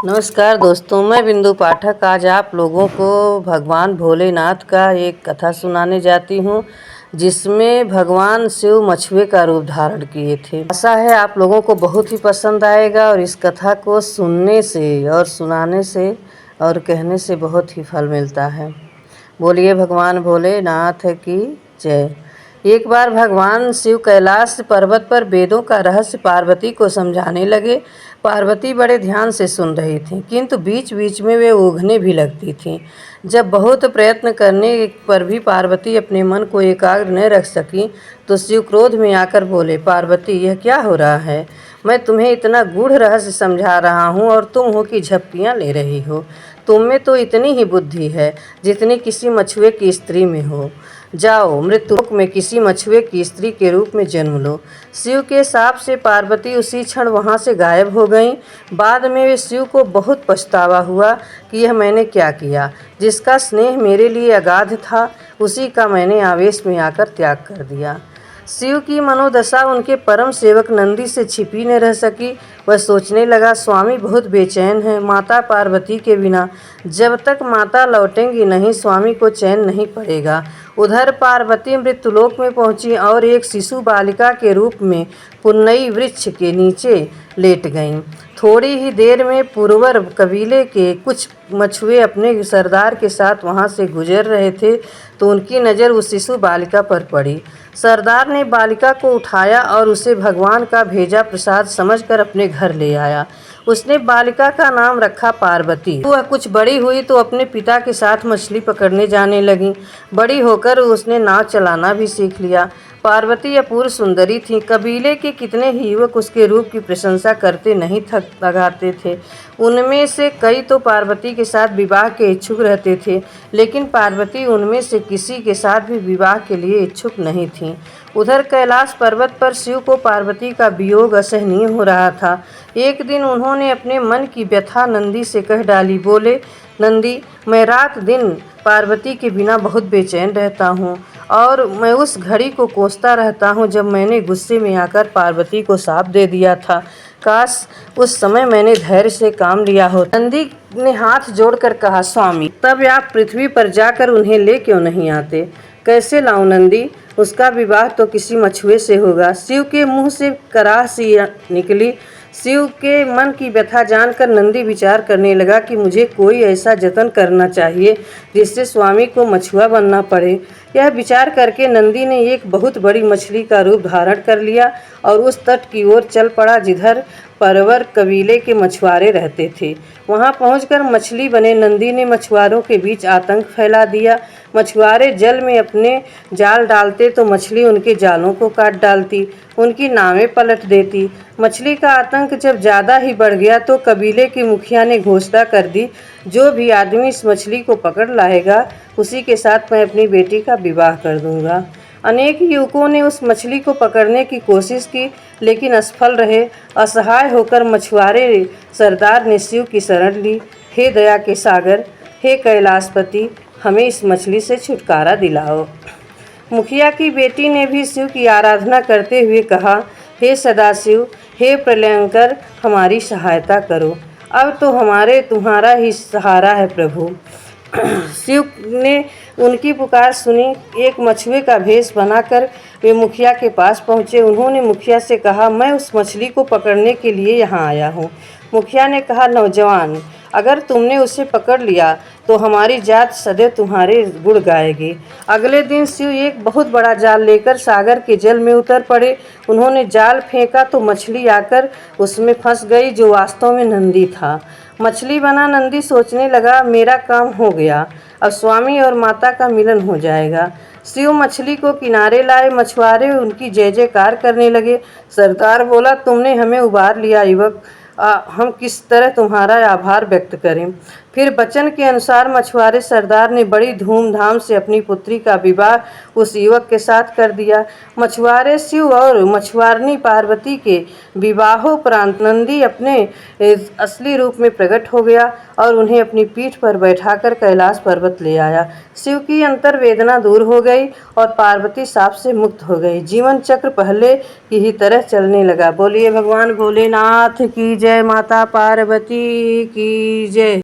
नमस्कार दोस्तों, मैं बिंदु पाठक आज आप लोगों को भगवान भोलेनाथ का एक कथा सुनाने जाती हूँ, जिसमें भगवान शिव मछुए का रूप धारण किए थे। आशा है आप लोगों को बहुत ही पसंद आएगा और इस कथा को सुनने से और सुनाने से और कहने से बहुत ही फल मिलता है। बोलिए भगवान भोलेनाथ की जय। एक बार भगवान शिव कैलाश पर्वत पर वेदों का रहस्य पार्वती को समझाने लगे। पार्वती बड़े ध्यान से सुन रही थी, किंतु बीच बीच में वे ऊँघने भी लगती थीं। जब बहुत प्रयत्न करने पर भी पार्वती अपने मन को एकाग्र न रख सकी तो शिव क्रोध में आकर बोले, पार्वती यह क्या हो रहा है? मैं तुम्हें इतना गूढ़ रहस्य समझा रहा हूँ और तुम हो कि झप्पियाँ ले रही हो। तुम में तो इतनी ही बुद्धि है जितनी किसी मछुए की स्त्री में हो। जाओ, मृत्युलोक में किसी मछुए की स्त्री के रूप में जन्म लो। शिव के शाप से पार्वती उसी क्षण वहाँ से गायब हो गईं। बाद में वे शिव को बहुत पछतावा हुआ कि यह मैंने क्या किया। जिसका स्नेह मेरे लिए अगाध था, उसी का मैंने आवेश में आकर त्याग कर दिया। शिव की मनोदशा उनके परम सेवक नंदी से छिपी न रह सकी। वह सोचने लगा, स्वामी बहुत बेचैन हैं माता पार्वती के बिना। जब तक माता लौटेंगी नहीं, स्वामी को चैन नहीं पड़ेगा। उधर पार्वती मृत्युलोक में पहुंची और एक शिशु बालिका के रूप में पुन्नई वृक्ष के नीचे लेट गईं। थोड़ी ही देर में पुरवर कबीले के कुछ मछुए अपने सरदार के साथ वहां से गुजर रहे थे तो उनकी नज़र उस शिशु बालिका पर पड़ी। सरदार ने बालिका को उठाया और उसे भगवान का भेजा प्रसाद समझकर अपने घर ले आया। उसने बालिका का नाम रखा पार्वती। वह कुछ बड़ी हुई तो अपने पिता के साथ मछली पकड़ने जाने लगी। बड़ी होकर उसने नाव चलाना भी सीख लिया। पार्वती अपूर्व सुंदरी थी। कबीले के कितने ही युवक उसके रूप की प्रशंसा करते नहीं थक लगाते थे। उनमें से कई तो पार्वती के साथ विवाह के इच्छुक रहते थे, लेकिन पार्वती उनमें से किसी के साथ भी विवाह के लिए इच्छुक नहीं थी। उधर कैलाश पर्वत पर शिव को पार्वती का वियोग असहनीय हो रहा था। एक दिन उन्होंने अपने मन की व्यथा नंदी से कह डाली। बोले, नंदी, मैं रात दिन पार्वती के बिना बहुत बेचैन रहता हूँ और मैं उस घड़ी को कोसता रहता हूँ जब मैंने गुस्से में आकर पार्वती को शाप दे दिया था। काश उस समय मैंने धैर्य से काम लिया हो। नंदी ने हाथ जोड़कर कहा, स्वामी, तब आप पृथ्वी पर जाकर उन्हें ले क्यों नहीं आते? कैसे लाऊं नंदी? उसका विवाह तो किसी मछुए से होगा। शिव के मुंह से कराह सी निकली। शिव के मन की व्यथा जानकर नंदी विचार करने लगा कि मुझे कोई ऐसा जतन करना चाहिए जिससे स्वामी को मछुआ बनना पड़े। यह विचार करके नंदी ने एक बहुत बड़ी मछली का रूप धारण कर लिया और उस तट की ओर चल पड़ा जिधर परवर कबीले के मछुआरे रहते थे। वहां पहुंचकर मछली बने नंदी ने मछुआरों के बीच आतंक फैला दिया। मछुआरे जल में अपने जाल डालते तो मछली उनके जालों को काट डालती, उनकी नावें पलट देती। मछली का आतंक जब ज़्यादा ही बढ़ गया तो कबीले के मुखिया ने घोषणा कर दी, जो भी आदमी इस मछली को पकड़ लाएगा उसी के साथ मैं अपनी बेटी का विवाह कर दूंगा। अनेक युवकों ने उस मछली को पकड़ने की कोशिश की, लेकिन असफल रहे। असहाय होकर मछुआरे सरदार ने शिव की शरण ली। हे दया के सागर, हे कैलाशपति, हमें इस मछली से छुटकारा दिलाओ। मुखिया की बेटी ने भी शिव की आराधना करते हुए कहा, हे सदाशिव, हे प्रलयंकर, हमारी सहायता करो। अब तो हमारे तुम्हारा ही सहारा है प्रभु। शिव ने उनकी पुकार सुनी। एक मछुए का भेष बनाकर वे मुखिया के पास पहुँचे। उन्होंने मुखिया से कहा, मैं उस मछली को पकड़ने के लिए यहाँ आया हूँ। मुखिया ने कहा, नौजवान, अगर तुमने उसे पकड़ लिया तो हमारी जात सदैव तुम्हारे गुण गाएगी। अगले दिन शिव एक बहुत बड़ा जाल लेकर सागर के जल में उतर पड़े। उन्होंने जाल फेंका तो मछली आकर उसमें फंस गई, जो वास्तव में नंदी था। मछली बना नंदी सोचने लगा, मेरा काम हो गया, अब स्वामी और माता का मिलन हो जाएगा। शिव मछली को किनारे लाए। मछुआरे उनकी जय जयकार करने लगे। सरदार बोला, तुमने हमें उबार लिया युवक, हम किस तरह तुम्हारा आभार व्यक्त करें। फिर वचन के अनुसार मछुआरे सरदार ने बड़ी धूमधाम से अपनी पुत्री का विवाह उस युवक के साथ कर दिया। मछुआरे शिव और मछुआरनी पार्वती के विवाहोपरांत नंदी अपने असली रूप में प्रकट हो गया और उन्हें अपनी पीठ पर बैठाकर कैलाश पर्वत ले आया। शिव की अंतर्वेदना दूर हो गई और पार्वती शाप से मुक्त हो गई। जीवन चक्र पहले की ही तरह चलने लगा। बोलिए भगवान भोलेनाथ की जय, माता पार्वती की जय।